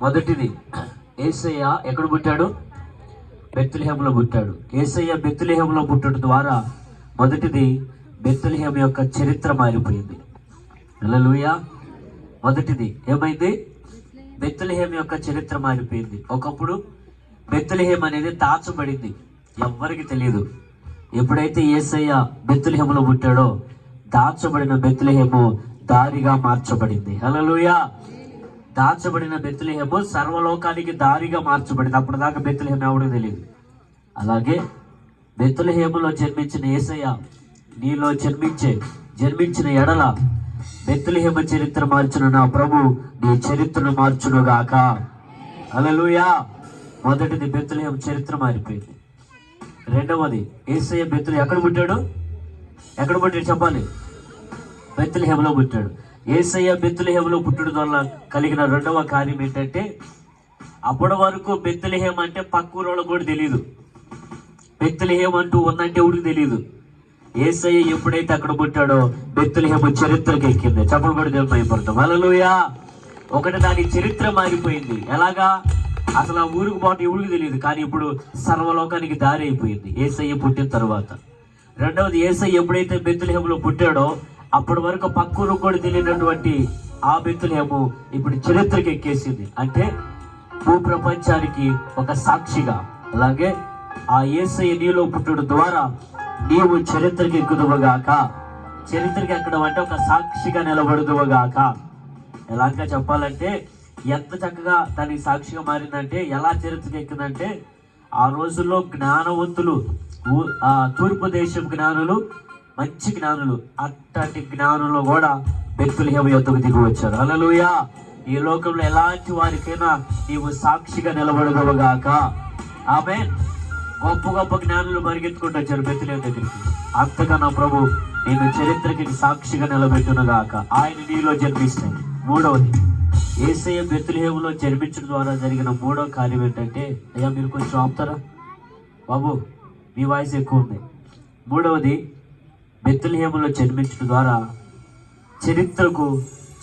మొదటిది, యేసయ్య ఎక్కడ పుట్టాడు? బెత్లెహేములో పుట్టాడు. యేసయ్య బెత్లెహేములో పుట్టడం ద్వారా మొదటిది బెత్లెహేము యొక్క చరిత్ర మారిపోయింది. హల్లెలూయా. మొదటిది ఏమైంది? బెత్లెహేము యొక్క చరిత్ర మారిపోయింది. ఒకప్పుడు బెత్లెహేము అనేది దాచబడింది, ఎవ్వరికి తెలియదు. ఎప్పుడైతే యేసయ్య బెత్లెహేములో పుట్టాడో దాచబడిన బెత్లెహేము దారిగా మార్చబడింది. హల్లెలూయా. దాచబడిన బెత్లెహేము సర్వలోకానికి దారిగా మార్చబడింది. అప్పుడు దాకా బెత్లెహేము ఎవడో తెలియదు. అలాగే బెత్లెహేములో జన్మించిన యేసయ్య నీలో జన్మించిన ఎడల బెత్లెహేము చరిత్ర మార్చిన నా ప్రభు నీ చరిత్రను మార్చునుగాక. హల్లెలూయా. మొదటిది బెత్లెహేము చరిత్ర మారిపోయింది. రెండవది, యేసయ్య ఎక్కడ పుట్టాడు చెప్పాలి? బెత్లెహేములో పుట్టాడు. యేసయ్య బెత్లెహేములో పుట్టడం వల్ల కలిగిన రెండవ కార్యం ఏంటంటే, అప్పటి వరకు బెత్లెహేము అంటే పక్క ఊరోళ్ళకు కూడా తెలియదు. బెత్లెహేము అంటూ ఉందంటే ఎవరికి తెలియదు. యేసయ్య ఎప్పుడైతే అక్కడ పుట్టాడో బెత్లెహేము చరిత్రకి ఎక్కింది. చెప్పలు కూడా తెలియపడతాం. హల్లెలూయా. ఒకటి, దాని చరిత్ర మారిపోయింది. ఎలాగా? అసలు ఆ ఊరికి పోవటం ఎవరికి తెలియదు, కానీ ఇప్పుడు సర్వలోకానికి దారి అయిపోయింది యేసయ్య పుట్టిన తర్వాత. రెండవది, యేసయ్య ఎప్పుడైతే బెత్లెహేములో పుట్టాడో అప్పటి వరకు పక్కూరు కూడా తెలియనటువంటి ఆ బెత్లెహేము ఇప్పుడు చరిత్రకి ఎక్కేసింది. అంటే భూప్రపంచానికి ఒక సాక్షిగా. అలాగే ఆ యేసయ్య నీలో పుట్టడం ద్వారా నీవు చరిత్రకి ఎక్కుదువుగాక. చరిత్రకి ఎక్కడం అంటే ఒక సాక్షిగా నిలబడుదువుగాక. ఎలాగా చెప్పాలంటే, ఎంత చక్కగా దానికి సాక్షిగా మారిందంటే, ఎలా చరిత్రకి ఎక్కిందంటే, ఆ రోజుల్లో జ్ఞానవంతులు, ఆ తూర్పు దేశం జ్ఞానులు, మంచి జ్ఞానులు, అట్లాంటి జ్ఞానులు కూడా బెత్లెహేము యొద్దకు దిగి వచ్చారు. హల్లెలూయా. ఈ లోకంలో ఎలాంటి వారికైనా నీవు సాక్షిగా నిలబడగలగాక. ఆమేన్. గొప్ప గొప్ప జ్ఞానులు పరిగెత్తుకుంటూ వచ్చారు బెత్లెహేము దగ్గరికి. అంతగా నా ప్రభు నేను చరిత్రకి సాక్షిగా నిలబెట్టునుగాక. ఆయన నీలో జన్మిస్తాడు. మూడవది, యేసయ్య బెత్లెహేములో జన్మించడం ద్వారా జరిగిన మూడో కార్యం ఏంటంటే, అయ్యా మీరు కొంచెం ఆపుతారా బాబు, మీ వాయిస్ ఎక్కువ ఉంది. మూడవది, బెత్లెహేములో జన్మించడం ద్వారా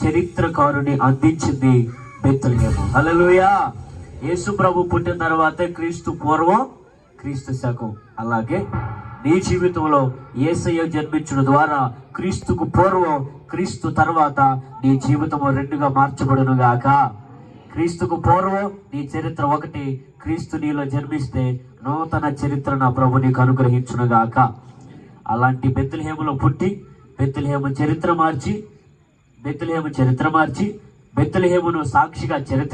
చరిత్రకారుని అందించింది బెత్లెహేము. హల్లెలూయా. యేసు ప్రభు పుట్టిన తర్వాతే క్రీస్తు పూర్వం, క్రీస్తు శకం. అలాగే నీ జీవితంలో యేసయ్య జన్మించడం ద్వారా క్రీస్తుకు పూర్వం, క్రీస్తు తర్వాత నీ జీవితము రెండుగా మార్చబడును గాక. క్రీస్తుకు పూర్వం నీ చరిత్ర ఒకటి, క్రీస్తు నీలో జన్మిస్తే నూతన చరిత్ర నా ప్రభు నీకు అనుగ్రహించును గాక. అలాంటి బెత్లెహేములో పుట్టి బెత్లెహేము చరిత్ర మార్చి బెత్లెహేమును సాక్షిగా చరిత్ర